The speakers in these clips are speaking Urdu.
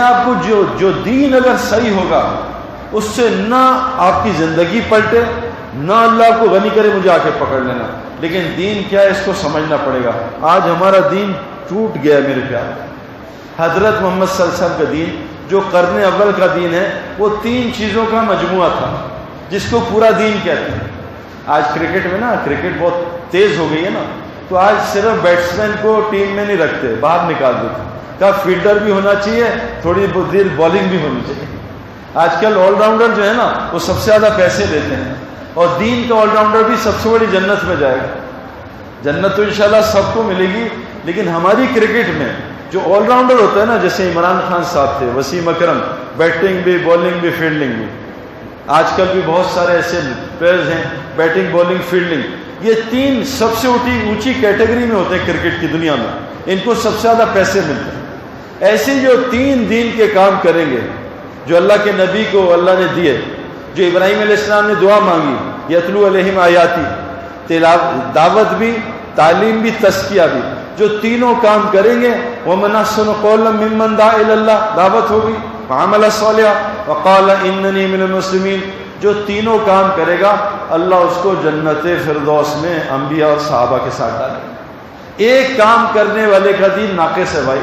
آپ کو جو دین اگر صحیح ہوگا اس سے نہ آپ کی زندگی پلٹے، نہ اللہ کو غنی کرے مجھے آ کے پکڑ لینا، لیکن دین کیا ہے اس کو سمجھنا پڑے گا۔ آج ہمارا دین ٹوٹ گیا میرے پیارے۔ حضرت محمد صلی اللہ علیہ وسلم کا دین جو قرن اول کا دین ہے وہ 3 چیزوں کا مجموعہ تھا جس کو پورا دین کہتے ہیں۔ آج کرکٹ میں نا، کرکٹ بہت تیز ہو گئی ہے نا، تو آج صرف بیٹسمین کو ٹیم میں نہیں رکھتے، باہر نکال دیتے، کہا فیلڈر بھی ہونا چاہیے، تھوڑی دیر بالنگ بھی ہونی چاہیے۔ آج کل آل راؤنڈر جو ہے نا وہ سب سے زیادہ پیسے دیتے ہیں، اور دین کا آل راؤنڈر بھی سب سے بڑی جنت میں جائے گا۔ جنت تو انشاءاللہ سب کو ملے گی، لیکن ہماری کرکٹ میں جو آل راؤنڈر ہوتا ہے نا، جیسے عمران خان صاحب تھے، وسیم اکرم، بیٹنگ بھی، بالنگ بھی، فیلڈنگ بھی، آج کل بھی بہت سارے ایسے پلیئرز ہیں، بیٹنگ، بالنگ، فیلڈنگ، یہ 3 سب سے اونچی کیٹیگری میں ہوتے ہیں کرکٹ کی دنیا میں، ان کو سب سے زیادہ پیسے ملتے ہیں۔ ایسے جو 3 دین کے کام کریں گے جو اللہ کے نبی کو اللہ نے دیے، جو ابراہیم علیہ السلام نے دعا مانگی، یتلو علیہم آیاتی، دعوت بھی، تعلیم بھی، تزکیہ بھی، جو تینوں کام کریں گے، وَمَنْ أَحْسَنُ قَوْلًا مِّمَّنْ دَعَا إِلَى اللَّهِ، دعوت ہوگی، وَعَمَلَ صَالِحًا وَقَالَ إِنَّنِي مِنَ الْمُسْلِمِينَ، جو تینوں کام کرے گا اللہ اس کو جنت فردوس میں انبیاء اور صحابہ کے ساتھ ڈالے گا۔ ایک کام کرنے والے کا دین ناقص ہے بھائی،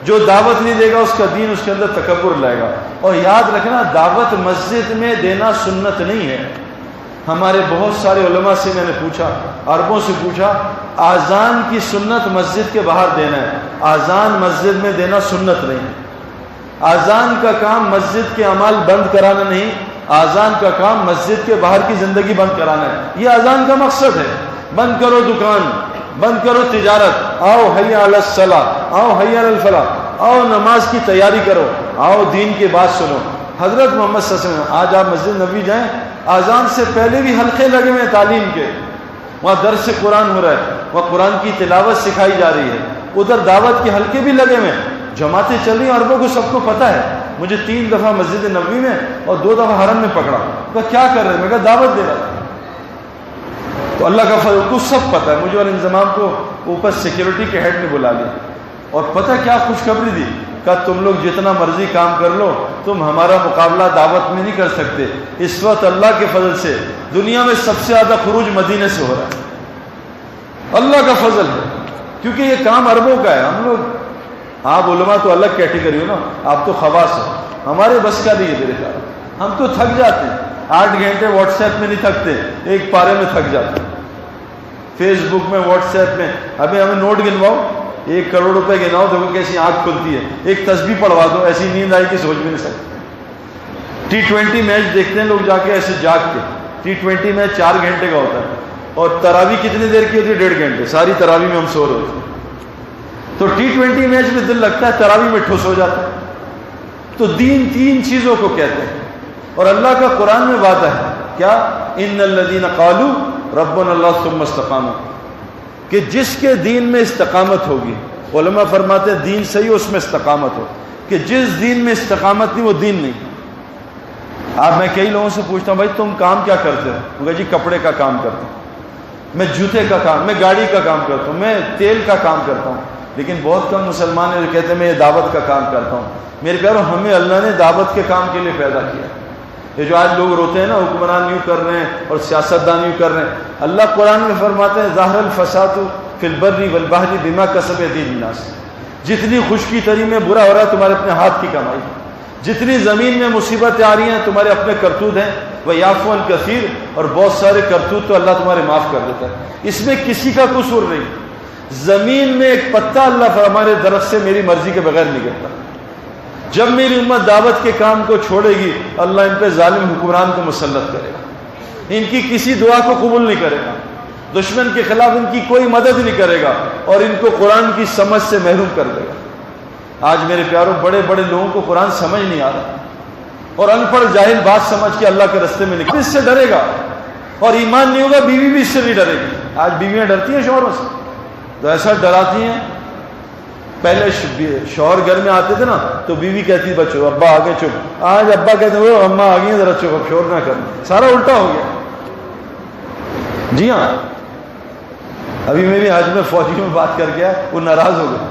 جو دعوت نہیں دے گا اس کا دین اس کے اندر تکبر لائے گا۔ اور یاد رکھنا، دعوت مسجد میں دینا سنت نہیں ہے۔ ہمارے بہت سارے علماء سے میں نے پوچھا، عربوں سے پوچھا، آذان کی سنت مسجد کے باہر دینا ہے، آذان مسجد میں دینا سنت نہیں ہے۔ آذان کا کام مسجد کے اعمال بند کرانا نہیں، آذان کا کام مسجد کے باہر کی زندگی بند کرانا ہے۔ یہ آذان کا مقصد ہے، بند کرو دکان، بند کرو تجارت، آؤ حی علی الصلاۃ، آؤ حی علی الفلاح، آؤ نماز کی تیاری کرو، آؤ دین کی بات سنو۔ حضرت محمد صلی اللہ علیہ وسلم، آج آپ مسجد نبوی جائیں، آذان سے پہلے بھی حلقے لگے ہوئے ہیں تعلیم کے، وہاں درس قرآن ہو رہا ہے، وہاں قرآن کی تلاوت سکھائی جا رہی ہے، ادھر دعوت کے حلقے بھی لگے ہوئے ہیں، جماعتیں چل رہی ہیں، عربوں کو سب کو پتہ ہے۔ مجھے 3 دفعہ مسجد نبوی میں اور 2 دفعہ حرم میں پکڑا، تو کیا کر رہے ہیں؟ میں کہا دعوت دے رہا تھا۔ تو اللہ کا فضل کو سب پتہ ہے، مجھے اور انضمام کو اوپر سیکیورٹی کے ہیڈ نے بلا لیا، اور پتہ کیا خوشخبری دی، کہا تم لوگ جتنا مرضی کام کر لو، تم ہمارا مقابلہ دعوت میں نہیں کر سکتے۔ اس وقت اللہ کے فضل سے دنیا میں سب سے زیادہ خروج مدینے سے ہو رہا ہے، اللہ کا فضل ہے، کیونکہ یہ کام عربوں کا ہے۔ ہم لوگ، آپ علماء تو الگ کیٹیگری ہو نا، آپ تو خواص ہو، ہمارے بس کا نہیں ہے میرے خیال، ہم تو تھک جاتے ہیں، 8 گھنٹے واٹس ایپ میں نہیں تھکتے، ایک پارے میں تھک جاتے ہیں، فیس بک میں، واٹس ایپ میں۔ ابھی ہمیں نوٹ گنواؤ، 1 کروڑ روپے گناؤ، دیکھو کیسی آنکھ کھلتی ہے، ایک تسبیح پڑھوا دو، ایسی نیند آئی کہ سوچ بھی نہیں سکتے۔ T20 میچ دیکھتے ہیں لوگ جا کے ایسے جاگ کے، T20 میچ 4 گھنٹے کا ہوتا ہے، اور تراویح کتنی دیر کی ہوتی ہے؟ 1.5 گھنٹے، ساری تراویح میں ہم سو رہے ہوتے ہیں۔ تو T20 میچ میں دل لگتا ہے، تراویح میں ٹھوس ہو جاتا ہے۔ تو دین 3 چیزوں کو کہتے ہیں، اور اللہ کا قرآن میں وعدہ ہے کیا؟ ان الذین قالوا ربنا اللہ ثم استقاموا، کہ جس کے دین میں استقامت ہوگی، علماء فرماتے ہیں دین صحیح اس میں استقامت ہو، کہ جس دین میں استقامت نہیں وہ دین نہیں۔ اب میں کئی لوگوں سے پوچھتا ہوں، بھائی تم کام کیا کرتے ہو؟ میں کہا جی کپڑے کا کام کرتا ہوں، میں جوتے کا کام، میں گاڑی کا کام کرتا ہوں، میں تیل کا کام کرتا ہوں۔ لیکن بہت کم مسلمان ہیں جو کہتے ہیں میں یہ دعوت کا کام کرتا ہوں۔ میرے پیارو، ہمیں اللہ نے دعوت کے کام کے لیے پیدا کیا۔ یہ جو آج لوگ روتے ہیں نا، حکمران یوں کر رہے ہیں اور سیاستدان یوں کر رہے ہیں، اللہ قرآن میں فرماتے ہیں ظاہر الفساد فی البر والبحر بما کسبت ایدی الناس، جتنی خشکی تری میں برا ہو رہا ہے تمہارے اپنے ہاتھ کی کمائی، جتنی زمین میں مصیبتیں آ رہی ہیں تمہارے اپنے کرتوت ہیں، وَیَعْفُو عَنْ کَثِيرٌ، اور بہت سارے کرتوت تو اللہ تمہارے معاف کر دیتا ہے، اس میں کسی کا قصور نہیں۔ زمین میں ایک پتا اللہ ہمارے درخت سے میری مرضی کے بغیر نہیں گرتا۔ جب میری امت دعوت کے کام کو چھوڑے گی، اللہ ان پہ ظالم حکمران کو مسلط کرے گا، ان کی کسی دعا کو قبول نہیں کرے گا، دشمن کے خلاف ان کی کوئی مدد نہیں کرے گا، اور ان کو قرآن کی سمجھ سے محروم کر دے گا۔ آج میرے پیاروں، بڑے بڑے لوگوں کو قرآن سمجھ نہیں آ رہا، اور ان پڑھ جاہل بات سمجھ کے اللہ کے رستے میں نکل، اس سے ڈرے گا، اور ایمان نہیں ہوگا، بیوی بھی اس سے نہیں ڈرے گی۔ آج بیویاں ڈرتی ہیں شوہروں سے، تو ایسا ڈراتی ہیں۔ پہلے شوہر گھر میں آتے تھے نا تو بیوی کہتی بچو ابا آگے چپ، آج ابا کہتے ہیں اماں آ گئی ہیں ذرا چپ، اب شور نہ کرنا، سارا الٹا ہو گیا۔ جی ہاں، ابھی میں بھی حج میں فوجیوں میں بات کر گیا، وہ ناراض ہو گئے،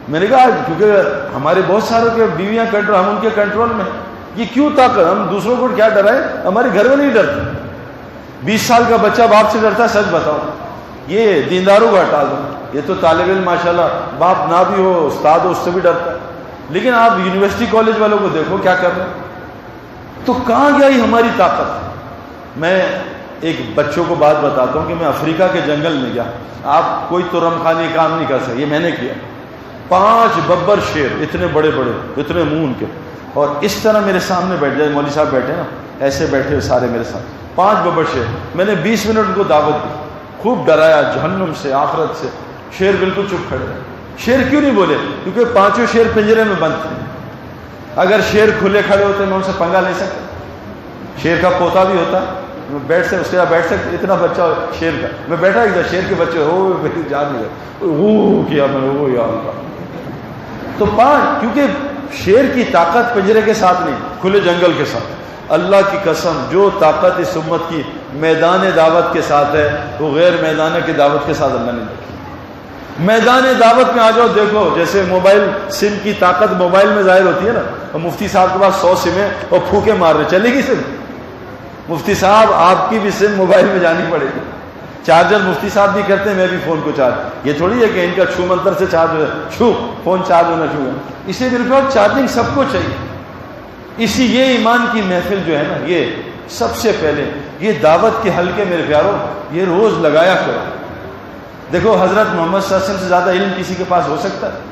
میں نے کہا کیونکہ ہمارے بہت سارے کے بیویاں کنٹرول، ہم ان کے کنٹرول میں ہیں، یہ کیوں طاقت؟ ہم دوسروں کو کیا ڈرائے؟ ہمارے گھر میں نہیں ڈرتے۔ 20 سال کا بچہ باپ سے ڈرتا ہے، سچ بتاؤ؟ یہ دینداروں کو ہٹا دو، یہ تو طالب علم ماشاءاللہ باپ نہ بھی ہو استاد ہو اس سے بھی ڈرتا ہے، لیکن آپ یونیورسٹی کالج والوں کو دیکھو کیا کر رہے ہیں۔ تو کہاں گئی ہماری طاقت؟ میں ایک بچوں کو بات بتاتا ہوں کہ میں افریقہ کے جنگل میں گیا، آپ کوئی تو رمخانی کام نہیں کر سکتے، یہ میں نے کیا۔ 5 ببر شیر، اتنے بڑے بڑے، اتنے منہ ان کے، اور اس طرح میرے سامنے بیٹھ جائے، مولوی صاحب بیٹھے نا ایسے بیٹھے سارے میرے ساتھ، 5 ببر شیر۔ میں نے 20 منٹ ان کو دعوت دی، خوب ڈرایا جہنم سے آخرت سے۔ شیر بالکل چپ کھڑے رہے۔ شیر کیوں نہیں بولے؟ کیونکہ 5 شیر پنجرے میں بند تھے، اگر شیر کھلے کھڑے ہوتے میں ان سے پنگا لے سکتا، شیر کا پوتا بھی ہوتا بیٹھ سے اس کے بیٹھ سکتے، اتنا بچہ شیر کا۔ میں بیٹھا ایک دم، شیر کے بچے ہو میری جان نہیں وہ کیا میں نے، وہ یا اللہ۔ تو 5، کیونکہ شیر کی طاقت پنجرے کے ساتھ نہیں، کھلے جنگل کے ساتھ۔ اللہ کی قسم جو طاقت اس امت کی میدان دعوت کے ساتھ ہے وہ غیر میدان کی دعوت کے ساتھ اللہ نے رکھی۔ میدان دعوت میں آ جاؤ، دیکھو جیسے موبائل سم کی طاقت موبائل میں ظاہر ہوتی ہے نا، اور مفتی صاحب کے پاس 100 سمیں اور پھوکے مار رہے، چلے گی سم؟ مفتی صاحب آپ کی بھی سم موبائل میں جانی پڑے گی۔ چارجر مفتی صاحب بھی کرتے ہیں، میں بھی فون کو چارج، یہ تھوڑی ہے کہ ان کا چھو منتر سے چارج ہو جائے، چھو فون چارج ہونا چھو، اسے بالکل چارجنگ سب کو چاہیے۔ اسی یہ ایمان کی محفل جو ہے نا، یہ سب سے پہلے یہ دعوت کے حلقے میرے پیاروں یہ روز لگایا کرو۔ دیکھو حضرت محمد صلی اللہ علیہ وسلم سے زیادہ علم کسی کے پاس ہو سکتا ہے؟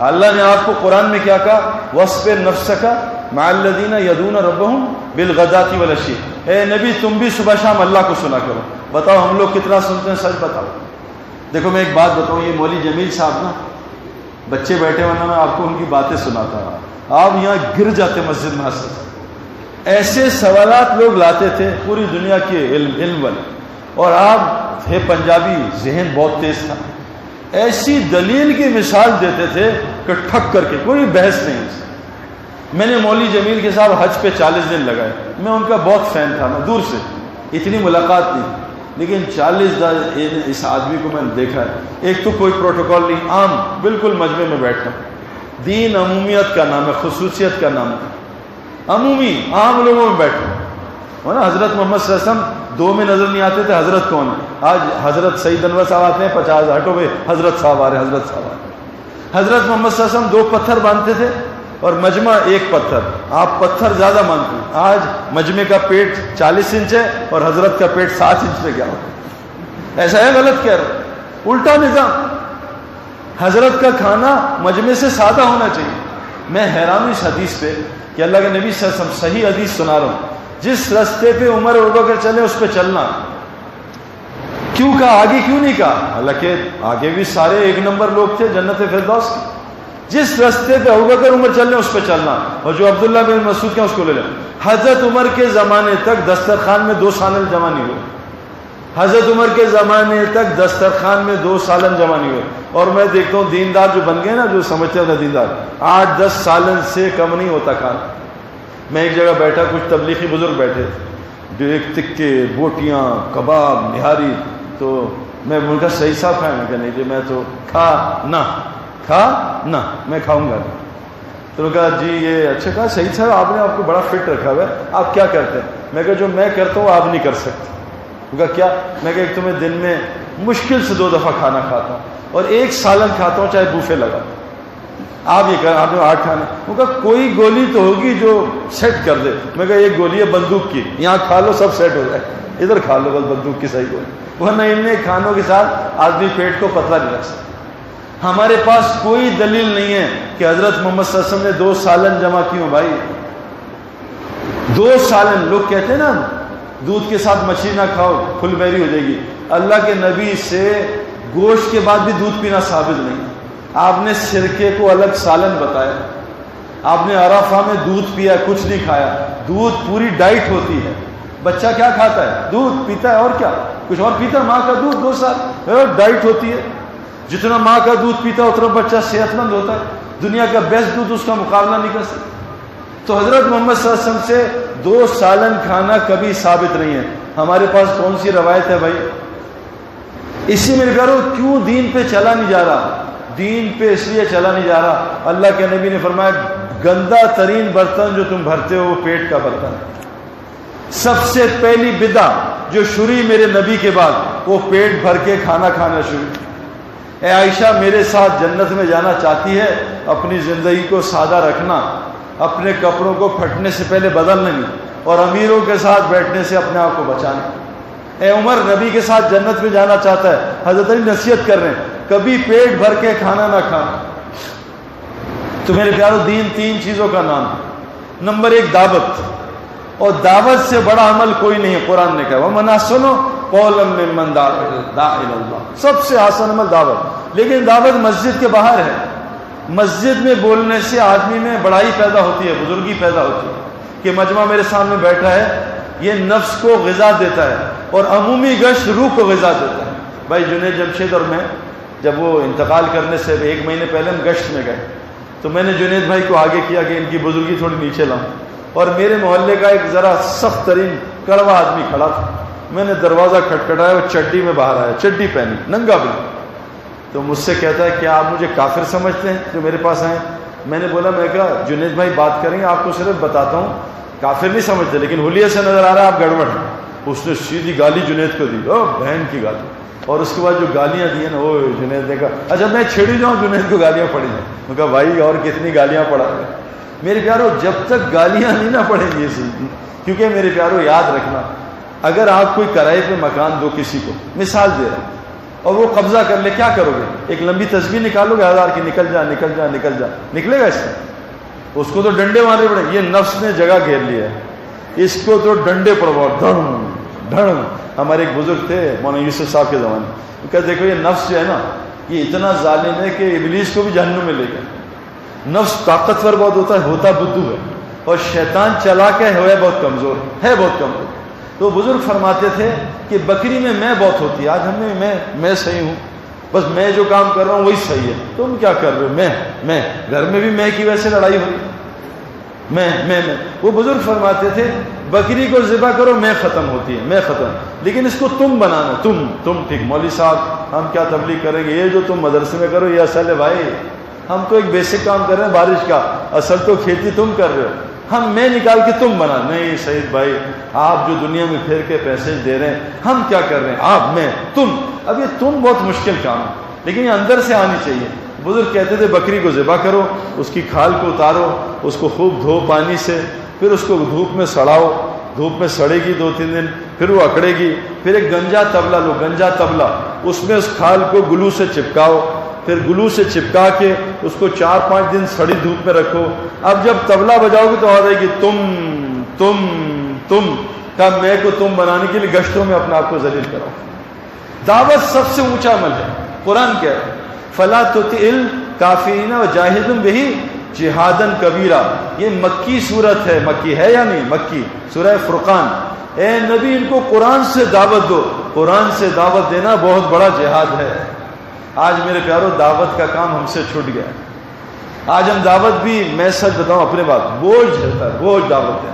اللہ نے آپ کو قرآن میں کیا کہا؟ وَاصْبِرْ نَفْسَكَ مَعَ الَّذِينَ يَدْعُونَ رَبَّهُمْ بِالْغَدَاةِ وَالْعَشِيِّ۔ اے نبی تم بھی صبح شام اللہ کو سنا کرو۔ بتاؤ ہم لوگ کتنا سنتے ہیں؟ سچ بتاؤ۔ دیکھو میں ایک بات بتاؤں، یہ مولوی جمیل صاحب نا، بچے بیٹھے ورنہ میں آپ کو ان کی باتیں سناتا ہوں، آپ یہاں گر جاتے مسجد میں ہنس۔ ایسے سوالات لوگ لاتے تھے پوری دنیا کے علم والے، اور آپ تھے پنجابی، ذہن بہت تیز تھا، ایسی دلیل کی مثال دیتے تھے کہ ٹھک کر کے کوئی بحث نہیں۔ میں نے مولوی جمیل کے صاحب حج پہ 40 دن لگائے، میں ان کا بہت فین تھا، میں دور سے، اتنی ملاقات نہیں، لیکن 40 دن اس آدمی کو میں نے دیکھا ہے۔ ایک تو کوئی پروٹوکول نہیں، عام بالکل مجمع میں بیٹھا، دین عمومیت کا نام ہے، خصوصیت کا نام ہے، عمومی عام لوگوں میں بیٹھا ہے نا۔ حضرت محمد صلی اللہ علیہ وسلم 2 میں نظر نہیں آتے تھے، حضرت کون ہے؟ آج حضرت سعید انور صاحب آتے ہیں 50، ہٹو بھائی حضرت صاحب آ رہے ہیں، حضرت صاحب آ رہے ہیں۔ حضرت محمد صلی اللہ علیہ وسلم 2 پتھر باندھتے تھے اور مجمع 1 پتھر، آپ پتھر زیادہ مانتے ہیں۔ آج مجمع کا پیٹ 40 انچ ہے اور حضرت کا پیٹ 7 انچ پہ گیا ہو، ایسا ہے؟ غلط کہہ رہے، الٹا نظام۔ حضرت کا کھانا مجمع سے سادہ ہونا چاہیے۔ میں حیران ہوں اس حدیث پہ کہ اللہ کے نبی صلی اللہ علیہ وسلم، صحیح حدیث سنا رہا ہوں، جس راستے پہ عمر ابوبکر چلے اس پہ چلنا۔ کیوں کہا؟ آگے کیوں نہیں کہا؟ حالانکہ آگے بھی سارے 1 نمبر لوگ تھے جنت فردوس کے، جس راستے پہ ابوبکر عمر چلنے اس پہ چلنا، اور جو عبداللہ بن مسعود کے اس کو لے لیں۔ حضرت عمر کے زمانے تک دسترخوان میں 2 سالن جمع نہیں ہوئے، حضرت عمر کے زمانے تک دسترخوان میں 2 سالن جمع نہیں ہوئے، اور میں دیکھتا ہوں دیندار جو بن گئے نا، جو سمجھتے ہیں دیندار، 8-10 سالن سے کم نہیں ہوتا کھانا۔ میں ایک جگہ بیٹھا، کچھ تبلیغی بزرگ بیٹھے، جو ایک تکے، بوٹیاں، کباب، نہاری، تو میں ان کا صحیح صاحب کھایا، میں کہا نہیں جی میں تو کھا نہ میں کھاؤں گا۔ تو انہوں نے کہا جی یہ اچھا کہا، صحیح صاحب آپ نے آپ کو بڑا فٹ رکھا ہوا ہے، آپ کیا کرتے ہیں؟ میں کہا جو میں کرتا ہوں آپ نہیں کر سکتے۔ کہا کیا؟ میں کہا ایک تو میں دن میں مشکل سے 2 دفعہ کھانا کھاتا ہوں اور 1 سالن کھاتا ہوں چاہے بوفے لگا، آپ یہ کہیں آپ نے 8 کھانا۔ وہ کہا کوئی گولی تو ہوگی جو سیٹ کر دے۔ میں کہا ایک گولی ہے بندوق کی، یہاں کھا لو سب سیٹ ہو جائے، ادھر کھا لو بس بندوق کی صحیح گولی، ورنہ ان کھانوں کے ساتھ آدمی پیٹ کو پتلا نہیں رکھ سکتا۔ ہمارے پاس کوئی دلیل نہیں ہے کہ حضرت محمد صلی اللہ علیہ وسلم نے 2 سالن جمع کیوں بھائی؟ 2 سالن، لوگ کہتے ہیں نا دودھ کے ساتھ مچھلی نہ کھاؤ پھل بیری ہو جائے گی، اللہ کے نبی سے گوشت کے بعد بھی دودھ پینا ثابت نہیں۔ آپ نے سرکے کو الگ سالن بتایا، آپ نے عرفہ میں دودھ پیا، کچھ نہیں کھایا۔ دودھ پوری ڈائٹ ہوتی ہے، بچہ کیا کھاتا ہے؟ دودھ پیتا ہے، اور کیا کچھ اور پیتا ہے؟ ماں کا دودھ 2 سال ڈائٹ ہوتی ہے، جتنا ماں کا دودھ پیتا ہے اتنا بچہ صحت مند ہوتا ہے، دنیا کا بیسٹ دودھ اس کا مقابلہ نہیں کر سکتا۔ تو حضرت محمد صلی اللہ علیہ وسلم سے 2 سالن کھانا کبھی ثابت نہیں ہے۔ ہمارے پاس کون سی روایت ہے بھائی؟ اسی میں کرو کیوں دین پہ چلا نہیں جا رہا؟ دین پہ اس لیے چلا نہیں جا رہا. اللہ کے نبی نے فرمایا گندا ترین برتن جو تم بھرتے ہو وہ پیٹ کا برتن ہے. سب سے پہلی بدعت جو شروع میرے نبی کے بعد وہ پیٹ بھر کے کھانا کھانا شروع. اے عائشہ میرے ساتھ جنت میں جانا چاہتی ہے اپنی زندگی کو سادہ رکھنا, اپنے کپڑوں کو پھٹنے سے پہلے بدلنا نہیں, اور امیروں کے ساتھ بیٹھنے سے اپنے آپ کو بچانا. اے عمر نبی کے ساتھ جنت میں جانا چاہتا ہے, حضرت علی نصیحت کر رہے ہیں کبھی پیٹ بھر کے کھانا نہ کھانا. تو میرے پیارو دین 3 چیزوں کا نام ہے. نمبر 1 دعوت, اور دعوت سے بڑا عمل کوئی نہیں ہے. قرآن نے کہا وَمَنْ أَحْسَنُ قَوْلًا مِّمَّنْ دَعَا إِلَى اللَّهِ, سب سے آسان عمل دعوت. لیکن دعوت مسجد کے باہر ہے. مسجد میں بولنے سے آدمی میں بڑائی پیدا ہوتی ہے, بزرگی پیدا ہوتی ہے. کہ مجمع میرے سامنے بیٹھا ہے یہ نفس کو غذا دیتا ہے, اور عمومی گشت روح کو غذا دیتا ہے. بھائی جنید جمشید اور میں جب وہ انتقال کرنے سے 1 مہینے پہلے ہم گشت میں گئے تو میں نے جنید بھائی کو آگے کیا کہ ان کی بزرگی تھوڑی نیچے لاؤں, اور میرے محلے کا ایک ذرا سخت ترین کڑوا آدمی کھڑا تھا. میں نے دروازہ کھٹکھٹایا, وہ چڈی میں باہر آیا, چڈی پہنی, ننگا بھی. تو مجھ سے کہتا ہے کیا آپ مجھے کافر سمجھتے ہیں جو میرے پاس آئے؟ میں نے بولا میں کہا جنید بھائی بات کریں گے, آپ کو صرف بتاتا ہوں کافر نہیں سمجھتے لیکن حلیے سے نظر آ رہا ہے آپ گڑبڑ ہیں. اس نے سیدھی گالی جنید کو دی, او بہن کی گالی, اور اس کے بعد جو گالیاں دی ہیں نا وہ جنید نے کہا اچھا میں چھڑی جاؤں جنید کو گالیاں پڑی جائیں. میں کہا بھائی اور کتنی گالیاں پڑا ہے. میرے پیارو جب تک گالیاں نہیں نہ پڑیں گی سیدھی, کیونکہ میرے پیارو یاد رکھنا اگر آپ کوئی کرائے پہ مکان دو کسی کو, مثال دے رہا ہوں, اور وہ قبضہ کر لے, کیا کرو گے؟ ایک لمبی تسبیح نکالو گے 1000 کی, نکل جا نکل جا نکل جا, نکلے گا اس سے؟ اس کو تو ڈنڈے مارنے پڑے. یہ نفس نے جگہ گھیر لیا ہے, اس کو تو ڈنڈے پڑواؤ, دھڑ دھڑ. ہمارے ایک بزرگ تھے مولانا یوسف صاحب کے زمانے, کہ دیکھو یہ نفس جو ہے نا یہ اتنا ظالم ہے کہ ابلیس کو بھی جہنم میں لے گیا. نفس طاقتور بہت ہوتا بدھو ہے, اور شیطان چلا کے ہے بہت کمزور ہے, بہت کمزور. تو بزرگ فرماتے تھے کہ بکری میں بہت ہوتی ہے. آج ہم نے میں صحیح ہوں, بس میں جو کام کر رہا ہوں وہی صحیح ہے, تم کیا کر رہے ہو؟ میں گھر میں بھی میں کی وجہ سے لڑائی ہوئی, میں. وہ بزرگ فرماتے تھے بکری کو ذبح کرو میں ختم ہوتی ہے, میں ختم, لیکن اس کو تم بنانا, تم ٹھیک. مولوی صاحب ہم کیا تبلیغ کریں گے, یہ جو تم مدرسے میں کرو یہ اصل ہے بھائی, ہم تو ایک بیسک کام کر رہے ہیں بارش کا, اصل تو کھیتی تم کر رہے ہو. ہم میں نکال کے تم بنا. نہیں سعید بھائی آپ جو دنیا میں پھر کے پیسے دے رہے ہیں, ہم کیا کر رہے ہیں, آپ میں تم. اب یہ تم بہت مشکل کام ہے, لیکن یہ اندر سے آنی چاہیے. بزرگ کہتے تھے بکری کو ذبح کرو, اس کی کھال کو اتارو, اس کو خوب دھو پانی سے, پھر اس کو دھوپ میں سڑاؤ, دھوپ میں سڑے گی 2-3 دن, پھر وہ اکڑے گی. پھر ایک گنجا تبلا لو, گنجا تبلا, اس میں اس کھال کو گلو سے چپکاؤ, پھر گلو سے چپکا کے اس کو 4-5 دن سڑی دھوپ میں رکھو. اب جب تبلا بجاؤ گے تو آ جائے گی تم کا میں کو تم بنانے کے لیے گشتوں میں اپنے آپ کو ذلیل کراؤ. دعوت سب سے اونچا عمل ہے. قرآن کیا ہے, فلا تطع الکافرین وجاہدہم بہ جہادا کبیرا. یہ مکی صورت ہے, مکی ہے یا نہیں, مکی سورہ فرقان. اے نبی ان کو قرآن سے دعوت دو. قرآن سے دعوت دینا بہت بڑا جہاد ہے. آج میرے پیارو دعوت کا کام ہم سے چھوٹ گیا. آج ہم دعوت بھی, میں سچ بتاؤں اپنے بات, بوجھ ہے, بوجھ دعوت ہے.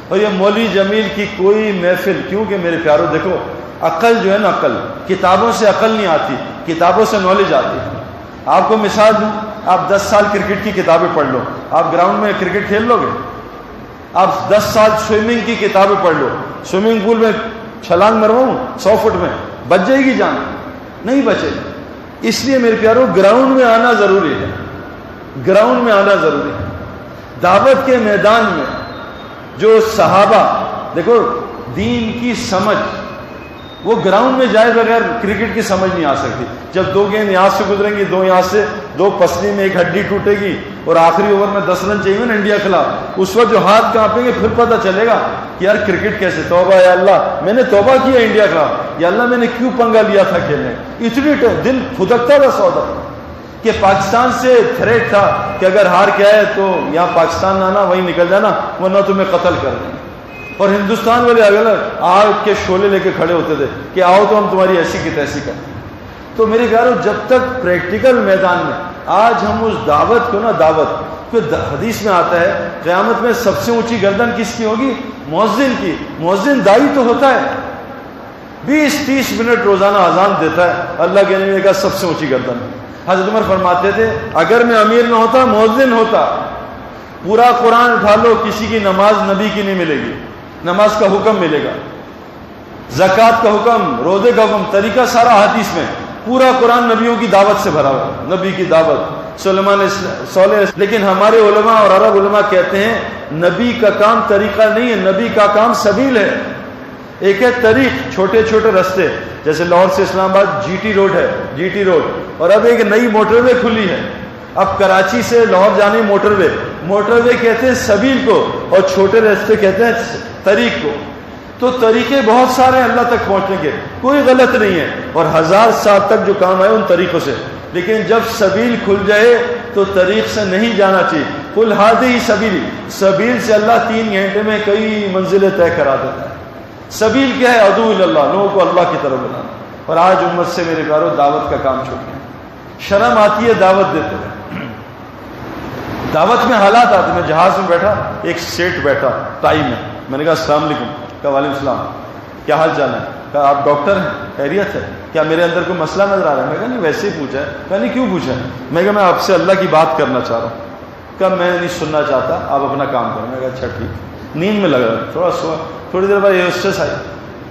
اور یہ مولوی جمیل کی کوئی محفل, کیونکہ میرے پیارو دیکھو عقل جو ہے نا, عقل کتابوں سے عقل نہیں آتی, کتابوں سے نالج آتی ہے. آپ کو مثال دوں, آپ 10 سال کرکٹ کی کتابیں پڑھ لو, آپ گراؤنڈ میں کرکٹ کھیل لو گے. آپ 10 سال سوئمنگ کی کتابیں پڑھ لو, سوئمنگ پول میں چھلانگ مرواؤں 100 فٹ میں, بچ جائے گی جان؟ نہیں بچے گی. اس لیے میرے پیارو گراؤنڈ میں آنا ضروری ہے, گراؤنڈ میں آنا ضروری ہے. دعوت کے میدان میں جو صحابہ, دیکھو دین کی سمجھ, وہ گراؤنڈ میں جائے بغیر کرکٹ کی سمجھ نہیں آ سکتی. جب 2 گیند یہاں سے گزریں گی, 2 یہاں سے, 2 پسلی میں 1 ہڈی ٹوٹے گی, اور آخری اوور میں 10 رن چاہیے نا انڈیا خلاف, اس وقت جو ہاتھ کانپیں گے پھر پتہ چلے گا کہ یار کرکٹ کیسے. توبہ یا اللہ, میں نے توبہ کیا انڈیا خلاف, یا اللہ میں نے کیوں پنگا لیا تھا کھیلنے. اتنی دل پھدکتا تھا سودا کہ پاکستان سے تھریٹ تھا کہ اگر ہار کے آئے تو یہاں پاکستان آنا, وہیں نکل جانا, ورنہ تمہیں قتل کر دیں. اور ہندوستان والے اگر آگ کے شعلے لے کے کھڑے ہوتے تھے کہ آؤ تو ہم تمہاری ایسی کی تیسی کریں. تو میرے پیارو جب تک پریکٹیکل میدان میں آج ہم اس دعوت کو نا, دعوت پھر حدیث میں آتا ہے قیامت میں سب سے اونچی گردن کس کی ہوگی؟ مؤذن کی. مؤذن داعی تو ہوتا ہے, 20-30 منٹ روزانہ اذان دیتا ہے, اللہ کے نبی نے کہا سب سے اونچی گردن. حضرت عمر فرماتے تھے اگر میں امیر نہ ہوتا مؤذن ہوتا، پورا قرآن اٹھا لو کسی کی نماز نبی کی نہیں ملے گی، نماز کا حکم ملے گا، زکوٰۃ کا حکم، روزے کا حکم، طریقہ سارا حدیث میں، پورا قرآن نبیوں کی دعوت سے بھرا ہوا، نبی کی دعوت، سلیمان صالح. لیکن ہمارے علماء اور عرب علماء کہتے ہیں نبی کا کام طریقہ نہیں ہے، نبی کا کام سبیل ہے. ایک ہے طریق، چھوٹے چھوٹے رستے، جیسے لاہور سے اسلام آباد جی ٹی روڈ ہے، جی ٹی روڈ، اور اب ایک نئی موٹر وے کھلی ہے، اب کراچی سے لاہور جانے موٹر وے، موٹر وے کہتے ہیں سبیل کو اور چھوٹے رستے کہتے ہیں طریق کو. تو طریقے بہت سارے ہیں اللہ تک پہنچنے کے، کوئی غلط نہیں ہے، اور 1000 سال تک جو کام آئے ان طریقوں سے. لیکن جب سبیل کھل جائے تو طریق سے نہیں جانا چاہیے. قل ہذہ سبیلی، سبیل سے اللہ 3 گھنٹے میں کئی منزلیں طے کرا دیتا ہے. سبیل کیا ہے؟ ادعو اللہ، لوگوں کو اللہ کی طرف بلانا. اور آج امت سے میرے پیارو دعوت کا کام چھوڑ گیا، شرم آتی ہے دعوت دیتے ہوئے. دعوت میں حالات آتے. میں جہاز میں بیٹھا، ایک سیٹ بیٹھا ٹائی میں نے کہا السلام علیکم. کہا وعلیکم السلام، کیا حال چال ہے؟ کہا آپ ڈاکٹر ہیں؟ خیریت ہے؟ کیا میرے اندر کوئی مسئلہ نظر آ رہا ہے؟ میں کہا نہیں ویسے ہی پوچھا ہے. کہا نہیں کیوں پوچھا ہے؟ میں کہا میں آپ سے اللہ کی بات کرنا چاہ رہا ہوں. کہا میں نہیں سننا چاہتا، آپ اپنا کام کریں. میں کہا اچھا ٹھیک. نیند میں لگ رہا تھوڑا سوا، تھوڑی دیر بعد یہ اسٹریس آئی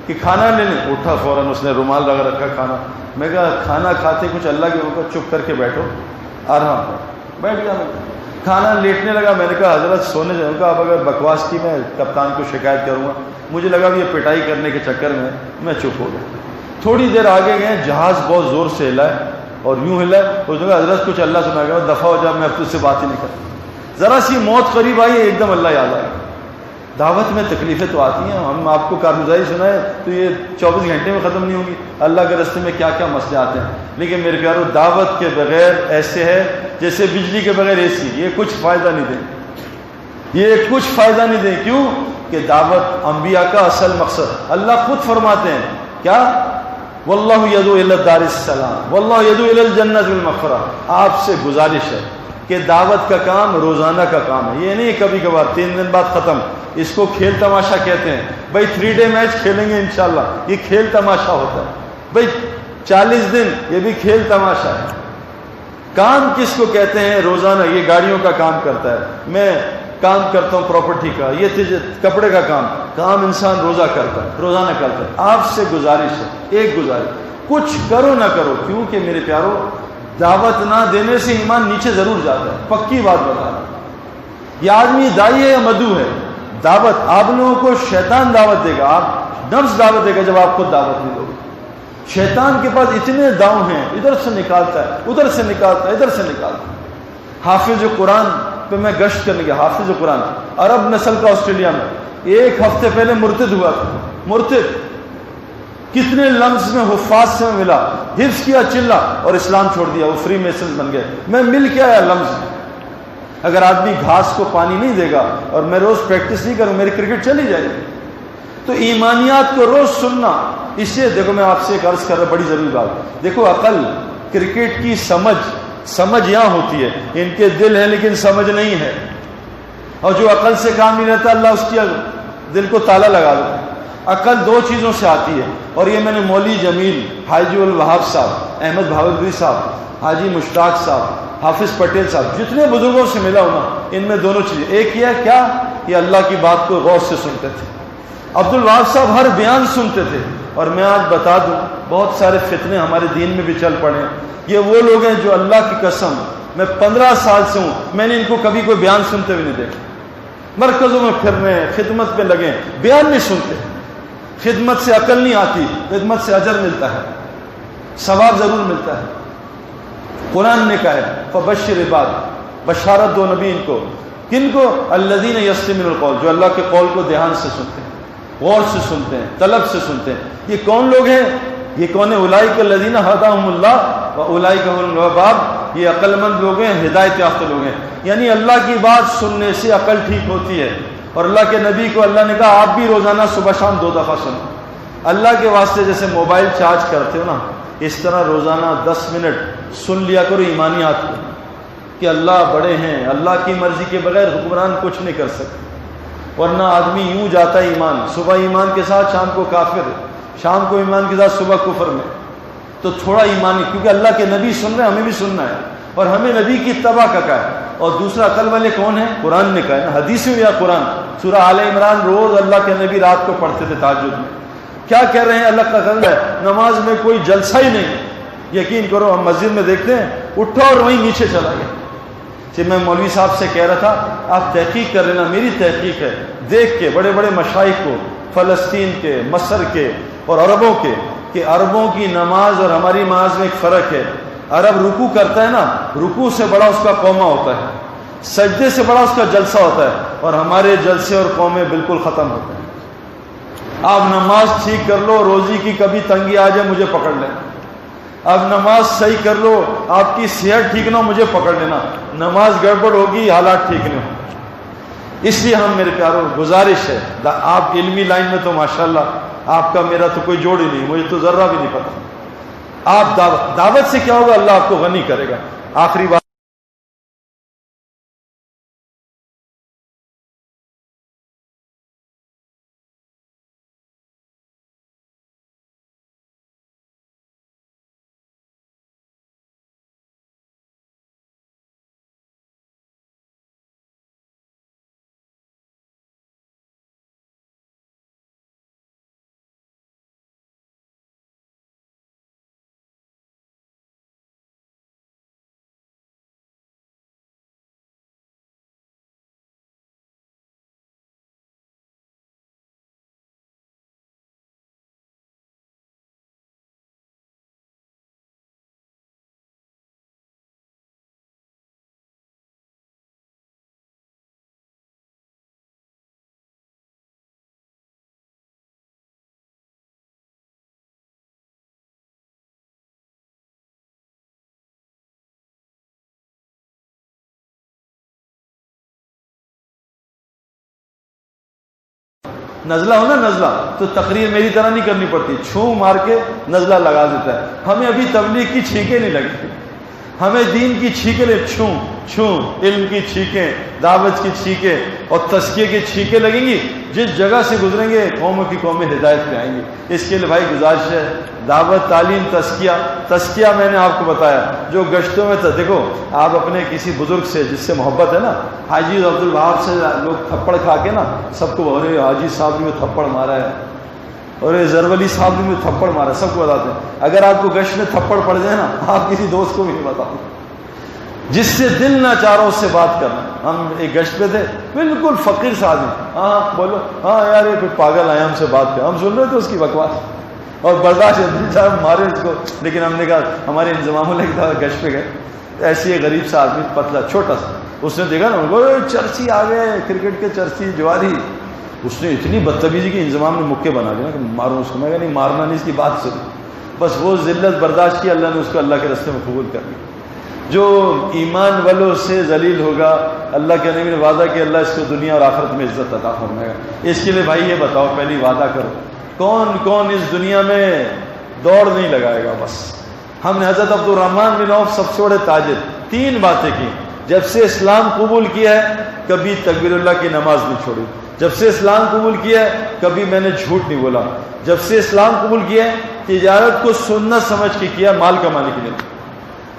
کہ کھانا لے لیں. اٹھا فوراً، اس نے رومال لگا رکھا کھانا. میں کہا کھانا کھاتے کچھ اللہ کے اوپر چپ کر کے بیٹھو، آرام پر بیٹھ گیا. میں کھانا لیٹنے لگا. میں نے کہا حضرت سونے جاؤں گا، اب اگر بکواس کی میں کپتان کو شکایت کروں گا. مجھے لگا کہ یہ پٹائی کرنے کے چکر میں چپ ہو گیا. تھوڑی دیر آگے گئے، جہاز بہت زور سے ہلا ہے اور یوں ہلا ہے. اس نے کہا حضرت کچھ اللہ سنا گیا، دفعہ ہو جا، میں اب تجھ سے بات ہی نہیں کرتا. ذرا سی موت قریب آئی، ایک دم اللہ یاد آیا. دعوت میں تکلیفیں تو آتی ہیں، ہم آپ کو کارگزاری سنائیں تو یہ 24 گھنٹے میں ختم نہیں ہوگی. اللہ کے راستے میں کیا کیا مسئلے آتے ہیں. لیکن میرے پیارو دعوت کے بغیر ایسے ہے جیسے بجلی کے بغیر اے سی، یہ کچھ فائدہ نہیں دیں، یہ کچھ فائدہ نہیں دیں. کیوں کہ دعوت انبیاء کا اصل مقصد، اللہ خود فرماتے ہیں کیا؟ واللہ یدعو الی دار السلام واللہ یدعو الی الجنۃ والمغفرہ. آپ سے گزارش ہے کہ دعوت کا کام روزانہ کا کام ہے، یہ نہیں کبھی کبھار 3 دن بعد ختم. اس کو کھیل تماشا کہتے ہیں. بھائی 3 ڈے میچ کھیلیں گے انشاءاللہ، یہ کھیل تماشا ہوتا ہے. بھائی 40 دن، یہ بھی کھیل تماشا ہے. کام کس کو کہتے ہیں؟ روزانہ. یہ گاڑیوں کا کام کرتا ہے، میں کام کرتا ہوں پراپرٹی کا، یہ کپڑے کا کام انسان روزانہ کرتا ہے. آپ سے گزارش ہے، ایک گزارش، کچھ کرو نہ کرو. کیوں کہ میرے پیارو دعوت نہ دینے سے ایمان نیچے ضرور جاتا ہے. پکی بات بتا رہا ہوں. یہ آدمی دائی ہے یا مدعو ہے؟ دعوت. آپ لوگوں کو شیطان دعوت دے گا، آپ نفس دعوت دے گا جب آپ خود دعوت نہیں دو گے. شیطان کے پاس اتنے داؤں ہیں، ادھر سے نکالتا ہے، ادھر سے نکالتا ہے، ادھر سے نکالتا ہے. حافظ قرآن پہ میں گشت کرنے گیا، حافظ قرآن عرب نسل کا آسٹریلیا میں، 1 ہفتے پہلے مرتد ہوا تھا. مرتد کتنے لمز میں حفاظ سے ملا، حفظ کیا، چلا اور اسلام چھوڑ دیا. وہ فری میسن بن گئے. میں مل کے آیا لمز. اگر آدمی گھاس کو پانی نہیں دے گا اور میں روز پریکٹس نہیں کروں، میری کرکٹ چلی جائے گی. تو ایمانیات کو روز سننا. اس سے دیکھو میں آپ سے ایک عرض کر رہا، بڑی ضروری بات. دیکھو عقل، کرکٹ کی سمجھ یہاں ہوتی ہے. ان کے دل ہے لیکن سمجھ نہیں ہے. اور جو عقل سے کام نہیں رہتا اللہ اس کی دل کو تالا لگا دیتا ہے. عقل 2 چیزوں سے آتی ہے، اور یہ میں نے مولوی جمیل، حاجی الوہاب صاحب، احمد بھاولپوری صاحب، حاجی مشتاق صاحب، حافظ پٹیل صاحب، جتنے بزرگوں سے ملا ہوں نا، ان میں دونوں چیزیں. ایک یہ ہے کیا؟ یہ اللہ کی بات کو غور سے سنتے تھے. عبد الوہاب صاحب ہر بیان سنتے تھے. اور میں آج بتا دوں بہت سارے فتنے ہمارے دین میں بھی چل پڑے ہیں. یہ وہ لوگ ہیں جو اللہ کی قسم، میں 15 سال سے ہوں، میں نے ان کو کبھی کوئی بیان سنتے ہوئے نہیں دیکھا. مرکزوں میں پھرنے، خدمت پہ لگے، بیان نہیں سنتے. خدمت سے عقل نہیں آتی، خدمت سے اجر ملتا ہے، ثواب ضرور ملتا ہے. قرآن نے کہا ہے فبشر عباد، بشارت دو نبی ان کو. کن کو؟ الذین یستمعون القول، جو اللہ کے قول کو دھیان سے سنتے ہیں، غور سے سنتے ہیں، طلب سے سنتے ہیں. یہ کون لوگ ہیں؟ یہ کون ہے؟ اولئک الذین ھداھم اللہ واولئک ھم الالباب. یہ عقل مند لوگ ہیں، ہدایت یافتہ لوگ ہیں. یعنی اللہ کی بات سننے سے عقل ٹھیک ہوتی ہے. اور اللہ کے نبی کو اللہ نے کہا آپ بھی روزانہ صبح شام 2 دفعہ سنو. اللہ کے واسطے جیسے موبائل چارج کرتے ہو نا، اس طرح روزانہ 10 منٹ سن لیا کرو ایمانیات کو، کہ اللہ بڑے ہیں، اللہ کی مرضی کے بغیر حکمران کچھ نہیں کر سکتے. ورنہ آدمی یوں جاتا ہے ایمان، صبح ایمان کے ساتھ شام کو کافر، شام کو ایمان کے ساتھ صبح کفر میں. تو تھوڑا ایمانی، کیونکہ اللہ کے نبی سن رہے ہیں، ہمیں بھی سننا ہے، اور ہمیں نبی کی اتباع کا کہا ہے۔ اور دوسرا عقل والے کون ہیں؟ قرآن نے کہا ہے نا، حدیث میں یا قرآن۔ سورہ آل عمران روز اللہ کے نبی رات کو پڑھتے تھے تہجد میں۔ کیا کہہ رہے ہیں؟ اللہ کا قول ہے نماز میں کوئی جلسہ ہی نہیں۔ یقین کرو ہم مسجد میں دیکھتے ہیں، اٹھا اور وہیں نیچے چلا گیا۔ میں مولوی صاحب سے کہہ رہا تھا آپ تحقیق کر لینا، میری تحقیق ہے، دیکھ کے بڑے بڑے مشائخ کو، فلسطین کے، مصر کے اور عربوں کے، کہ عربوں کی نماز اور ہماری نماز میں ایک فرق ہے۔ عرب رکوع کرتا ہے نا، رکوع سے بڑا اس کا قومہ ہوتا ہے، سجدے سے بڑا اس کا جلسہ ہوتا ہے، اور ہمارے جلسے اور قومے بالکل ختم ہوتے ہیں۔ آپ نماز ٹھیک کر لو، روزی کی کبھی تنگی آ جائے مجھے پکڑ لینا، اب نماز صحیح کر لو، آپ کی صحت ٹھیک نہ ہو مجھے پکڑ لینا، نماز گڑبڑ ہوگی حالات ٹھیک نہیں ہو۔ اس لیے ہم میرے پیاروں گزارش ہے، آپ علمی لائن میں تو ماشاءاللہ آپ کا میرا تو کوئی جوڑ ہی نہیں، مجھے تو ذرہ بھی نہیں پتا۔ آپ دعوت سے کیا ہوگا؟ اللہ آپ کو غنی کرے گا۔ آخری بات، نزلہ ہو نا، نزلہ تو تقریر میری طرح نہیں کرنی پڑتی، چھو مار کے نزلہ لگا دیتا ہے۔ ہمیں ابھی تبلیغ کی چھینکیں نہیں لگی، ہمیں دین کی چھینکیں، چھو علم کی چھینکیں، دعوت کی چھینکیں اور تزکیے کی چھینکیں لگیں گی۔ جس جگہ سے گزریں گے قوموں کی قومیں ہدایت پہ آئیں گی۔ اس کے لیے بھائی گزارش ہے، دعوت، تعلیم، تزکیہ میں نے آپ کو بتایا جو گشتوں میں تھا۔ دیکھو آپ اپنے کسی بزرگ سے جس سے محبت ہے نا، حاجی عبد الوہاب سے لوگ تھپڑ کھا کے نا سب کو، ارے حاجی صاحب نے تھپڑ مارا ہے، اور زرولی صاحب نے تھپڑ مارا، سب کو بتاتے ہیں۔ اگر آپ کو گشت میں تھپڑ پڑ جائے نا، آپ کسی دوست کو بھی نہیں بتاؤ، جس سے دل نہ چاہ رہا اس سے بات کرنا۔ ہم ایک گشت پہ تھے، بالکل فقیر سے آدمی، ہاں بولو، ہاں یار یہ کوئی پاگل آیا ہم سے بات کر، ہم سن رہے تھے اس کی بکواس اور برداشت صاحب مارے اس کو، لیکن ہم نے کہا ہمارے انضمام والے گشت پہ گئے، ایسی ایک غریب سا آدمی پتلا چھوٹا سا، اس نے دیکھا نا چرسی آ گئے، کرکٹ کے چرسی جواری، اس نے اتنی بدتمیزی کی، انضمام نے مکے بنا دیا کہ مارو اس کو۔ میں کہا نہیں مارنا نہیں، اس کی بات سنی، بس وہ ذلت برداشت کی، اللہ نے اس کو اللہ کے راستے میں قبول کر لیا۔ جو ایمان والوں سے ذلیل ہوگا، اللہ کے نبی نے وعدہ کہ اللہ اس کو دنیا اور آخرت میں عزت عطا فرمائے گا۔ اس کے لیے بھائی یہ بتاؤ، پہلی وعدہ کرو، کون کون اس دنیا میں دوڑ نہیں لگائے گا؟ بس ہم نے حضرت عبد الرحمن بن عوف سب سے بڑے تاجر، 3 باتیں کی۔ جب سے اسلام قبول کیا ہے کبھی تکبیر اللہ کی نماز نہیں چھوڑی، جب سے اسلام قبول کیا ہے کبھی میں نے جھوٹ نہیں بولا، جب سے اسلام قبول کیا ہے تجارت کو سنت سمجھ کے کیا، مال کمانے کے لیے۔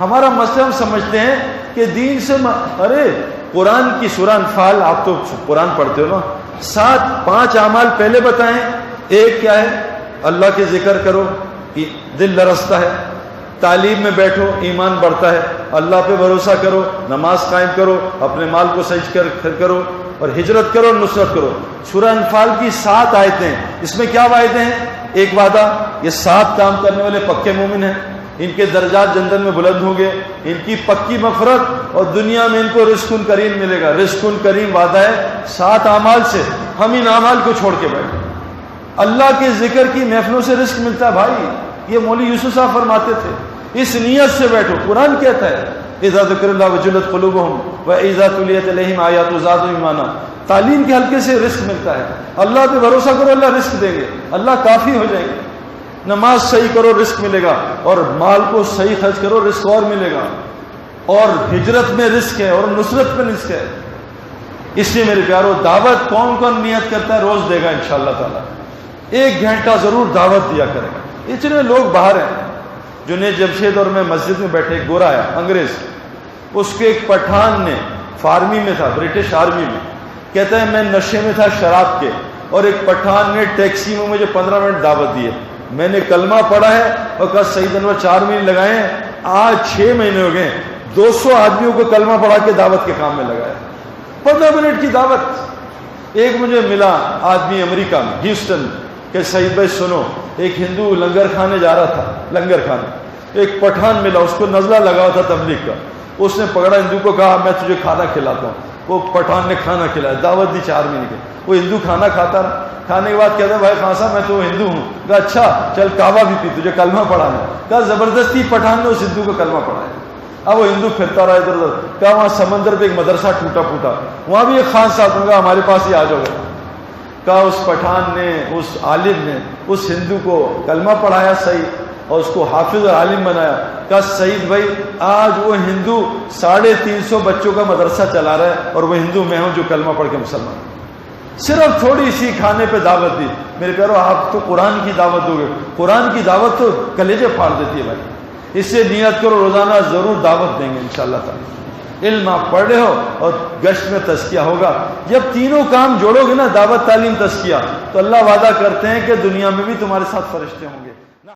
ہمارا مسئلہ ہم سمجھتے ہیں کہ دین سے ارے قرآن کی سورہ انفال، آپ تو قرآن پڑھتے ہو نا، 5 اعمال پہلے بتائیں۔ ایک کیا ہے؟ اللہ کے ذکر کرو، دل لرزتا ہے، تعلیم میں بیٹھو، ایمان بڑھتا ہے، اللہ پہ بھروسہ کرو، نماز قائم کرو، اپنے مال کو سجدہ کرو، اور ہجرت کرو، نصرت کرو۔ سورہ انفال کی 7 آیتیں، اس میں کیا وعدے ہیں؟ ایک وعدہ، یہ 7 کام کرنے والے پکے مومن ہیں، ان کے درجات جنت میں بلند ہوں گے، ان کی پکی مغفرت، اور دنیا میں ان کو رزق کریم ملے گا۔ رزق کریم وعدہ ہے 7 اعمال سے۔ ہم ان اعمال کو چھوڑ کے بیٹھے، اللہ کے ذکر کی محفلوں سے رزق ملتا ہے بھائی، یہ مولوی یوسف صاحب فرماتے تھے، اس نیت سے بیٹھو۔ قرآن کہتا ہے اذا ذکر اللہ وجلت قلوبہم واذا تلیت علیہم آیات زادہم ایمانا، تعلیم کے حلقے سے رزق ملتا ہے۔ اللہ پہ بھروسہ کرو، اللہ رزق دیں گے، اللہ کافی ہو جائے گے۔ نماز صحیح کرو، رزق ملے گا، اور مال کو صحیح خرچ کرو، رزق اور ملے گا، اور ہجرت میں رزق ہے، اور نصرت میں رزق ہے۔ اس لیے میرے پیارو، دعوت کون کون نیت کرتا ہے روز دے گا انشاءاللہ تعالی، 1 گھنٹہ ضرور دعوت دیا کرے گا۔ اتنے لوگ باہر ہیں، جنید جمشید اور میں مسجد میں بیٹھے، ایک گورا ہے انگریز، اس کے ایک پٹھان نے فارمی میں تھا، برٹش آرمی میں، کہتا ہے میں نشے میں تھا شراب کے، اور ایک پٹھان نے ٹیکسی میں مجھے 15 منٹ دعوت دی ہے، میں نے کلمہ پڑھا ہے اور کہا سعید انور 4 مہینے لگائے ہیں، آج 6 مہینے ہو گئے، 200 آدمیوں کو کلمہ پڑھا کے دعوت کے کام میں لگایا، 15 منٹ کی دعوت۔ ایک مجھے ملا آدمی امریکہ میں ہیوسٹن کہ سعید بھائی سنو، ایک ہندو لنگر کھانے جا رہا تھا، لنگر کھانے، ایک پٹھان ملا، اس کو نزلہ لگا ہوا تھا تبلیغ کا، اس نے پکڑا ہندو کو، کہا میں تجھے کھانا کھلاتا ہوں، وہ پٹھان نے کھانا کھلایا، دعوت دی 4 مہینے کی، وہ ہندو کھانا کھاتا رہا، کھانے کے بعد کہتا ہے بھائی خان صاحب میں تو ہندو ہوں، کہا اچھا چل کعبہ بھی پی، تجھے کلمہ پڑھانا، کہا زبردستی پٹھان نے اس ہندو کو کلمہ پڑھایا۔ اب وہ ہندو پھرتا رہا ادھر ادھر، کہا وہاں سمندر پہ ایک مدرسہ ٹوٹا پھوٹا، وہاں بھی ایک خان صاحب، کہا ہمارے پاس ہی آ جاؤ، کہا اس پٹھان نے، اس عالم نے اس ہندو کو کلمہ پڑھایا صحیح، اور اس کو حافظ اور عالم بنایا، کہا سعید بھائی آج وہ ہندو 350 بچوں کا مدرسہ چلا رہا ہے، اور وہ ہندو میں ہوں جو کلمہ پڑھ کے مسلمان، صرف تھوڑی سی کھانے پہ دعوت دی۔ میرے پیارو آپ تو قرآن کی دعوت دو گے، قرآن کی دعوت تو کلیجے پھاڑ دیتی ہے بھائی، اس سے نیت کرو روزانہ ضرور دعوت دیں گے انشاءاللہ تعالی۔ علم آپ پڑھ رہے ہو اور گشت میں تزکیہ ہوگا، جب تینوں کام جوڑو گے نا، دعوت، تعلیم، تزکیہ، تو اللہ وعدہ کرتے ہیں کہ دنیا میں بھی تمہارے ساتھ فرشتے ہوں گے۔